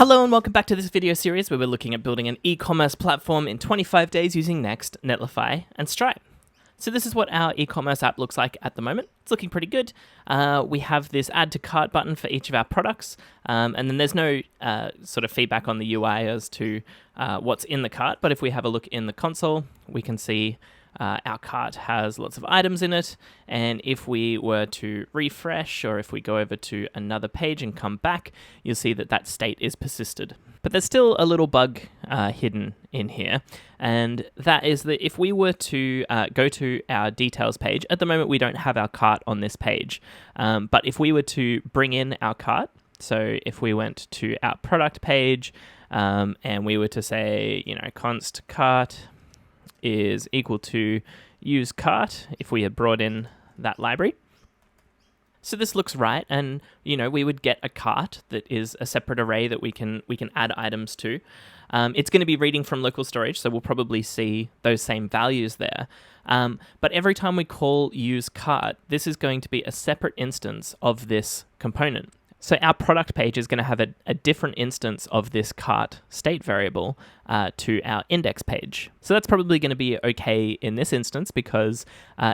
Hello and welcome back to this video series where we're looking at building an e-commerce platform in 25 days using Next, Netlify, and Stripe. So this is what our e-commerce app looks like at the moment. It's looking pretty good. We have this add to cart button for each of our products, and then there's no sort of feedback on the UI as to what's in the cart, but if we have a look in the console, we can see our cart has lots of items in it, and if we were to refresh or if we go over to another page and come back, you'll see that that state is persisted. But there's still a little bug hidden in here, and that is that if we were to go to our details page, at the moment we don't have our cart on this page, but if we were to bring in our cart, so if we went to our product page and we were to say, const cart is equal to use cart if we had brought in that library. So this looks right, and we would get a cart that is a separate array that we can add items to. It's going to be reading from local storage, so we'll probably see those same values there. But every time we call use cart, this is going to be a separate instance of this component. So our product page is going to have a different instance of this cart state variable to our index page. So that's probably going to be okay in this instance because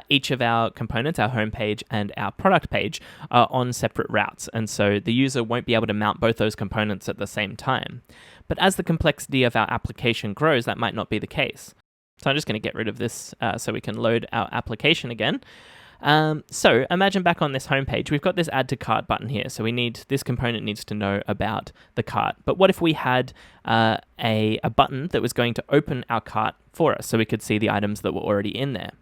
each of our components, our home page and our product page, are on separate routes. And so the user won't be able to mount both those components at the same time. But as the complexity of our application grows, that might not be the case. So I'm just going to get rid of this so we can load our application again. So imagine back on this home page, we've got this add to cart button here. So this component needs to know about the cart. But what if we had a button that was going to open our cart for us so we could see the items that were already in there?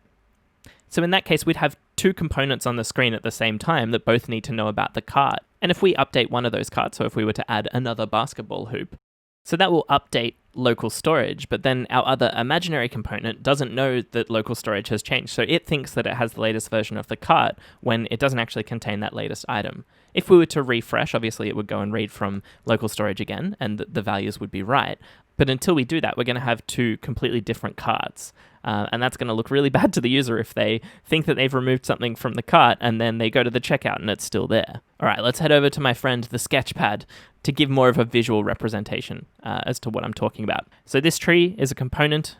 So in that case, we'd have two components on the screen at the same time that both need to know about the cart. And if we update one of those carts, so if we were to add another basketball hoop, so that will update local storage, but then our other imaginary component doesn't know that local storage has changed. So it thinks that it has the latest version of the cart when it doesn't actually contain that latest item. If we were to refresh, obviously it would go and read from local storage again, and the values would be right. But until we do that, we're going to have two completely different carts. And that's going to look really bad to the user if they think that they've removed something from the cart and then they go to the checkout and it's still there. All right, let's head over to my friend, the Sketchpad, to give more of a visual representation as to what I'm talking about. So this tree is a component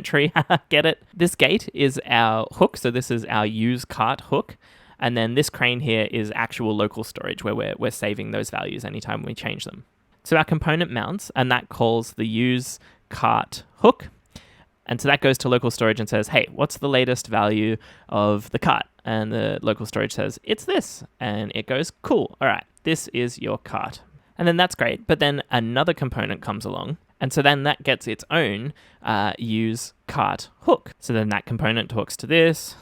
tree. Get it? This gate is our hook. So this is our use cart hook. And then this crane here is actual local storage where we're saving those values anytime we change them. So our component mounts, and that calls the use cart hook. And so that goes to local storage and says, hey, what's the latest value of the cart? And the local storage says, it's this. And it goes, cool. All right, this is your cart. And then that's great. But then another component comes along. And so then that gets its own use cart hook. So then that component talks to this.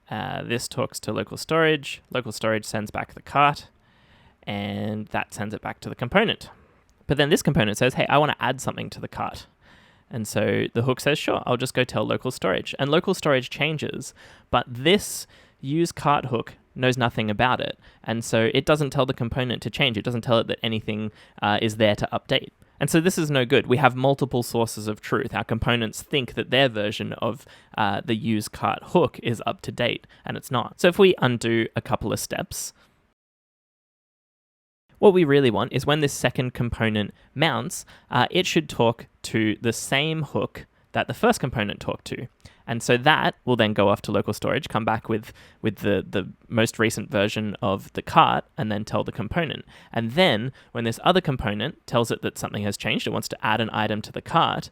This talks to local storage. Local storage sends back the cart. And that sends it back to the component. But then this component says, hey, I want to add something to the cart. And so the hook says, sure, I'll just go tell local storage. And local storage changes, but this use cart hook knows nothing about it. And so it doesn't tell the component to change. It doesn't tell it that anything is there to update. And so this is no good. We have multiple sources of truth. Our components think that their version of the use cart hook is up to date, and it's not. So if we undo a couple of steps, what we really want is when this second component mounts, it should talk to the same hook that the first component talked to. And so that will then go off to local storage, come back with the most recent version of the cart, and then tell the component. And then when this other component tells it that something has changed, it wants to add an item to the cart,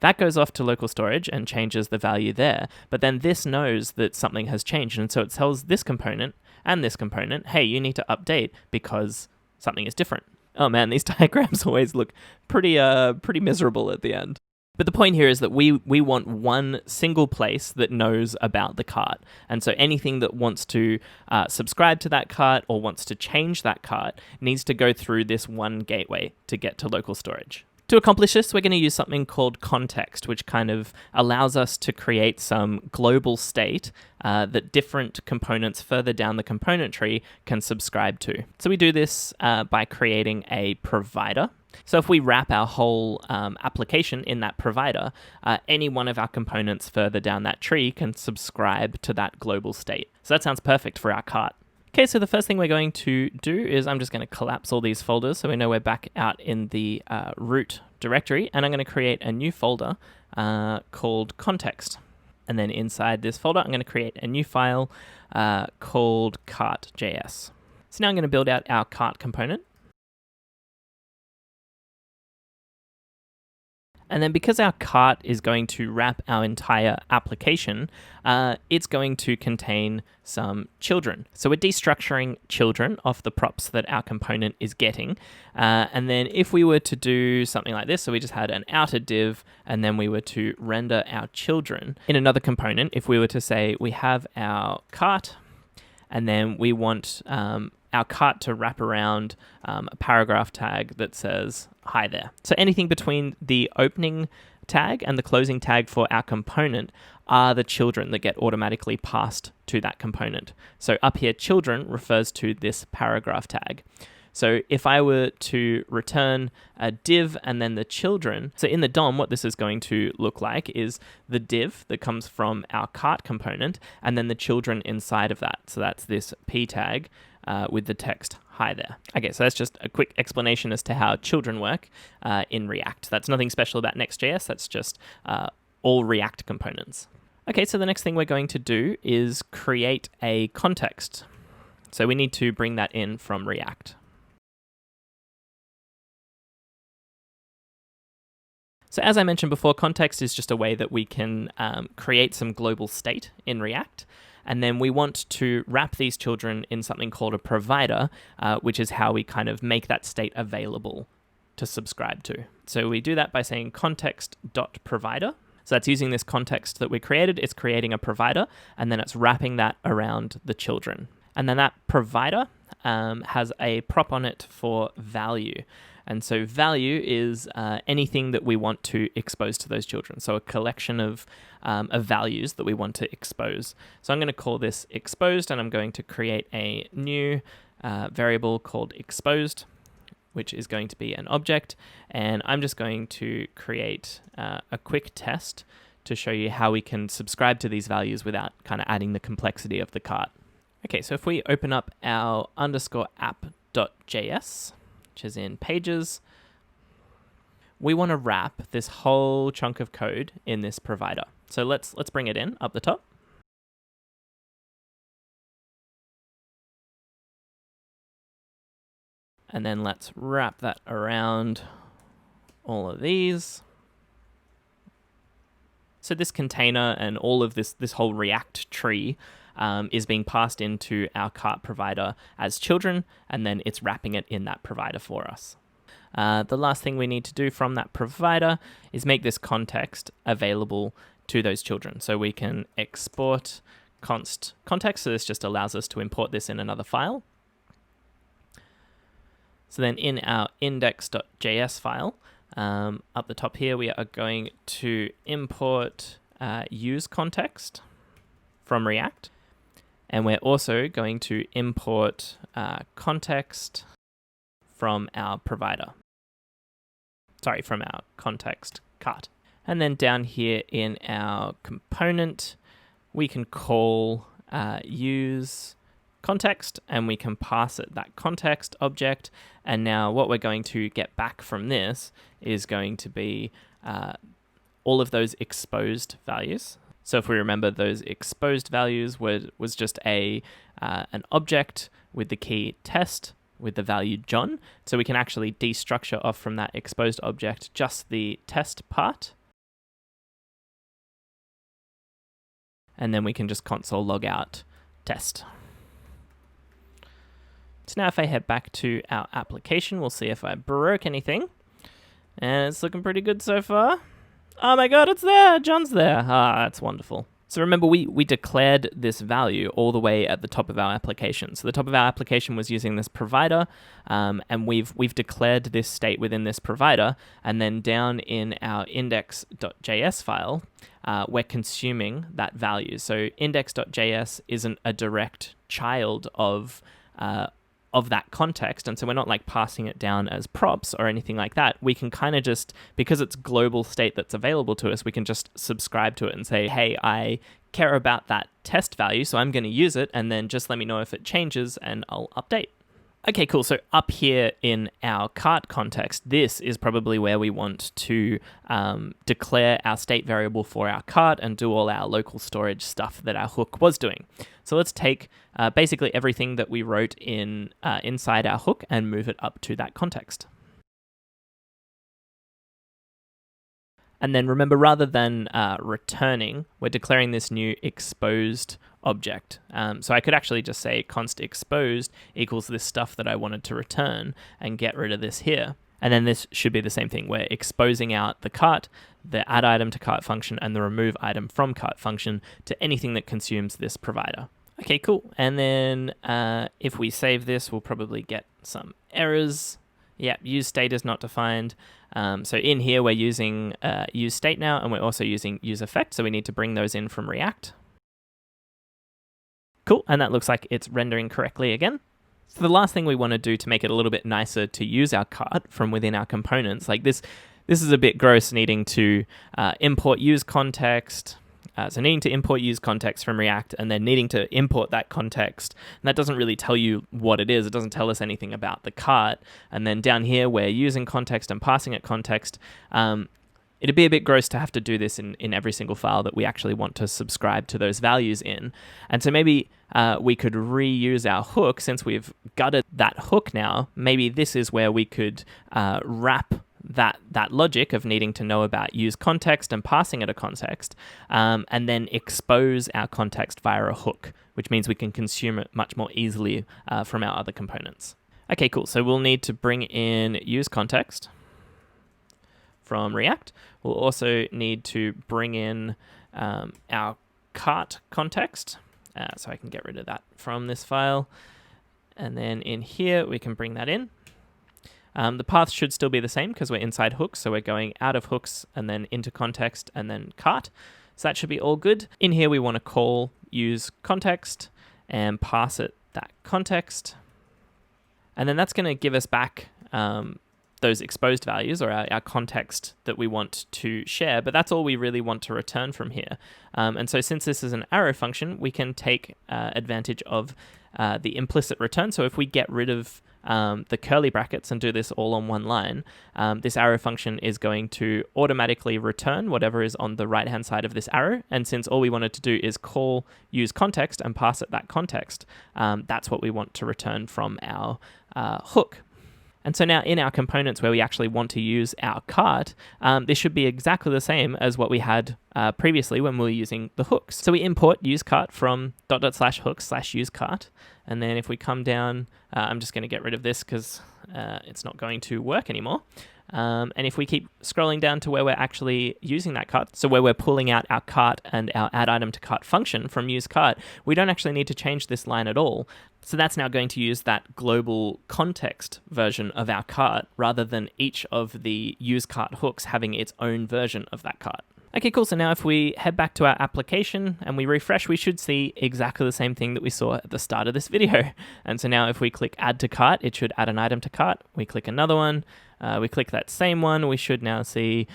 that goes off to local storage and changes the value there. But then this knows that something has changed. And so it tells this component and this component, hey, you need to update because something is different. Oh man, these diagrams always look pretty miserable at the end. But the point here is that we want one single place that knows about the cart. And so anything that wants to subscribe to that cart or wants to change that cart needs to go through this one gateway to get to local storage. To accomplish this, we're going to use something called context, which kind of allows us to create some global state that different components further down the component tree can subscribe to. So we do this by creating a provider. So if we wrap our whole application in that provider, any one of our components further down that tree can subscribe to that global state. So that sounds perfect for our cart. Okay, so the first thing we're going to do is I'm just going to collapse all these folders so we know we're back out in the root directory, and I'm going to create a new folder called context. And then inside this folder, I'm going to create a new file called cart.js. So now I'm going to build out our cart component. And then because our cart is going to wrap our entire application, it's going to contain some children. So we're destructuring children off the props that our component is getting. And then if we were to do something like this, so we just had an outer div, and then we were to render our children in another component, if we were to say we have our cart, and then we want our cart to wrap around a paragraph tag that says, hi there. So anything between the opening tag and the closing tag for our component are the children that get automatically passed to that component. So up here, children refers to this paragraph tag. So if I were to return a div and then the children, so in the DOM, what this is going to look like is the div that comes from our cart component and then the children inside of that. So that's this p tag with the text, hi there. Okay, so that's just a quick explanation as to how children work in React. That's nothing special about next.js, that's just all React components. Okay, so the next thing we're going to do is create a context. So we need to bring that in from React. So as I mentioned before, context is just a way that we can create some global state in React. And then we want to wrap these children in something called a provider, which is how we kind of make that state available to subscribe to. So we do that by saying context.provider. So that's using this context that we created. It's creating a provider, and then it's wrapping that around the children. And then that provider has a prop on it for value. And so value is anything that we want to expose to those children. So a collection of values that we want to expose. So I'm going to call this exposed, and I'm going to create a new variable called exposed, which is going to be an object. And I'm just going to create a quick test to show you how we can subscribe to these values without kind of adding the complexity of the cart. Okay, so if we open up our _app.js, which is in pages, we want to wrap this whole chunk of code in this provider. So let's bring it in up the top. And then let's wrap that around all of these. So this container and all of this whole React tree is being passed into our cart provider as children, and then it's wrapping it in that provider for us. The last thing we need to do from that provider is make this context available to those children. So we can export const context, so this just allows us to import this in another file. So then in our index.js file, up the top here, we are going to import use context from React. And we're also going to import context from our provider. Sorry, from our context cart. And then down here in our component, we can call use context, and we can pass it that context object. And now what we're going to get back from this is going to be all of those exposed values. So if we remember, those exposed values was just an object with the key test with the value John. So we can actually destructure off from that exposed object just the test part. And then we can just console log out test. So now if I head back to our application, we'll see if I broke anything. And it's looking pretty good so far. Oh my god, it's there! John's there! Ah, that's wonderful. So remember, we declared this value all the way at the top of our application. So the top of our application was using this provider, and we've declared this state within this provider, and then down in our index.js file, we're consuming that value. So index.js isn't a direct child of that context, and so we're not like passing it down as props or anything like that. We can kind of just, because it's global state that's available to us, we can just subscribe to it and say, hey, I care about that test value, so I'm going to use it, and then just let me know if it changes and I'll update. Okay, cool. So up here in our cart context, this is probably where we want to declare our state variable for our cart and do all our local storage stuff that our hook was doing. So let's take basically everything that we wrote in inside our hook and move it up to that context. And then remember, rather than returning, we're declaring this new exposed object. So I could actually just say const exposed equals this stuff that I wanted to return and get rid of this here. And then this should be the same thing. We're exposing out the cart, the add item to cart function, and the remove item from cart function to anything that consumes this provider. Okay, cool. And then if we save this, we'll probably get some errors. Yeah, use state is not defined. So in here, we're using use state now, and we're also using use effect. So we need to bring those in from React. Cool, and that looks like it's rendering correctly again. So the last thing we want to do to make it a little bit nicer to use our cart from within our components, like this is a bit gross, needing to import use context. So needing to import use context from React and then needing to import that context. And that doesn't really tell you what it is. It doesn't tell us anything about the cart. And then down here, we're using context and passing it context. It'd be a bit gross to have to do this in every single file that we actually want to subscribe to those values in. And so maybe we could reuse our hook. Since we've gutted that hook now, maybe this is where we could wrap that logic of needing to know about use context and passing it a context, and then expose our context via a hook, which means we can consume it much more easily from our other components. Okay, cool. So we'll need to bring in use context from React. We'll also need to bring in our cart context. So I can get rid of that from this file. And then in here, we can bring that in. The path should still be the same because we're inside hooks. So we're going out of hooks and then into context and then cart. So that should be all good. In here, we want to call use context and pass it that context. And then that's going to give us back those exposed values, or our context that we want to share, but that's all we really want to return from here. And so since this is an arrow function, we can take advantage of the implicit return. So if we get rid of the curly brackets and do this all on one line, this arrow function is going to automatically return whatever is on the right-hand side of this arrow. And since all we wanted to do is call use context and pass it that context, that's what we want to return from our hook. And so now in our components where we actually want to use our cart, this should be exactly the same as what we had previously when we were using the hooks. So we import use cart from /hooks/use cart. And then if we come down, I'm just going to get rid of this because it's not going to work anymore. And if we keep scrolling down to where we're actually using that cart, so where we're pulling out our cart and our add item to cart function from use cart, we don't actually need to change this line at all. So that's now going to use that global context version of our cart rather than each of the use cart hooks having its own version of that cart. Okay, cool. So now if we head back to our application and we refresh, we should see exactly the same thing that we saw at the start of this video. And so now if we click add to cart, it should add an item to cart. We click another one. We click that same one. We should now see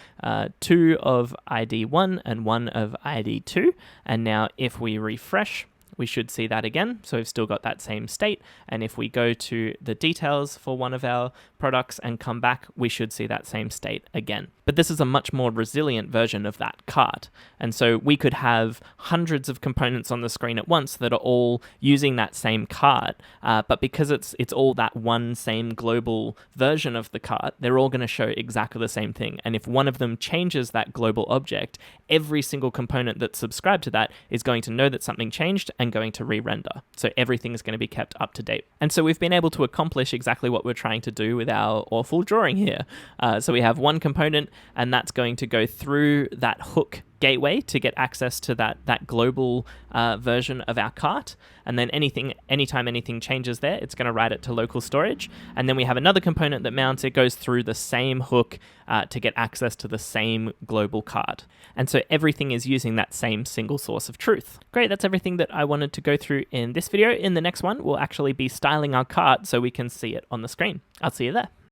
2 of ID 1 and 1 of ID 2. And now if we refresh, we should see that again. So we've still got that same state. And if we go to the details for one of our products and come back, we should see that same state again. But this is a much more resilient version of that cart. And so we could have hundreds of components on the screen at once that are all using that same cart. But because it's all that one same global version of the cart, they're all going to show exactly the same thing. And if one of them changes that global object, every single component that's subscribed to that is going to know that something changed and going to re-render. So everything is going to be kept up to date. And so we've been able to accomplish exactly what we're trying to do with our awful drawing here. So we have one component, and that's going to go through that hook gateway to get access to that global version of our cart. And then anytime anything changes there, it's going to write it to local storage. And then we have another component that mounts. It goes through the same hook to get access to the same global cart. And so everything is using that same single source of truth. Great, that's everything that I wanted to go through in this video. In the next one, we'll actually be styling our cart so we can see it on the screen. I'll see you there.